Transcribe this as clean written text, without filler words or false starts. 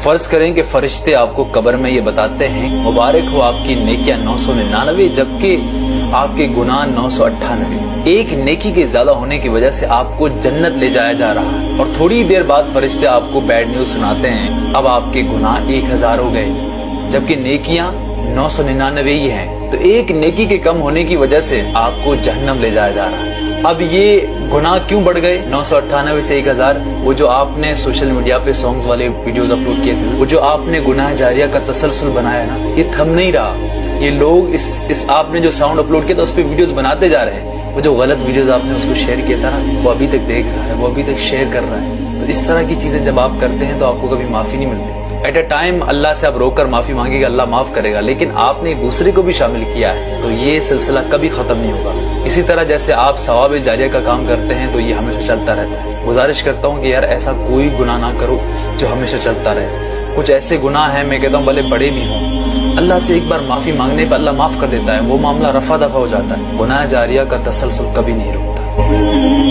فرض کریں کہ فرشتے آپ کو قبر میں یہ بتاتے ہیں مبارک ہو آپ کی نیکیاں 999 جبکہ آپ کے گناہ 998، ایک نیکی کے زیادہ ہونے کی وجہ سے آپ کو جنت لے جایا جا رہا ہے، اور تھوڑی دیر بعد فرشتے آپ کو بیڈ نیوز سناتے ہیں اب آپ کے گناہ 1000 ہو گئے جبکہ نیکیاں 999 ہی ہیں، تو ایک نیکی کے کم ہونے کی وجہ سے آپ کو جہنم لے جایا جا رہا ہے۔ اب یہ گناہ کیوں بڑھ گئے 998 سے 1000؟ وہ جو آپ نے سوشل میڈیا پہ سانگز والے ویڈیوز اپلوڈ کیے تھے، وہ جو آپ نے گناہ جاریہ کا تسلسل بنایا نا، یہ تھم نہیں رہا۔ یہ لوگ اس آپ نے جو ساؤنڈ اپلوڈ کیا تھا اس پہ ویڈیوز بناتے جا رہے ہیں، وہ جو غلط ویڈیوز آپ نے اس کو شیئر کیا تھا نا، وہ ابھی تک دیکھ رہا ہے، وہ ابھی تک شیئر کر رہا ہے۔ تو اس طرح کی چیزیں جب آپ کرتے ہیں تو آپ کو کبھی معافی نہیں ملتی۔ ایٹ اے ٹائم اللہ سے آپ رو کر معافی مانگے گا، اللہ معاف کرے گا، لیکن آپ نے دوسرے کو بھی شامل کیا ہے تو یہ سلسلہ کبھی ختم نہیں ہوگا۔ اسی طرح جیسے آپ ثواب جاریہ کا کام کرتے ہیں تو یہ ہمیشہ چلتا رہتا ہے۔ گزارش کرتا ہوں کہ یار ایسا کوئی گناہ نہ کرو جو ہمیشہ چلتا رہے۔ کچھ ایسے گناہ ہیں، میں کہتا ہوں بھلے بڑے بھی ہوں، اللہ سے ایک بار معافی مانگنے پہ اللہ معاف کر دیتا ہے، وہ معاملہ رفع دفع ہو جاتا ہے۔ گناہ جاریہ کا تسلسل کبھی نہیں رکتا۔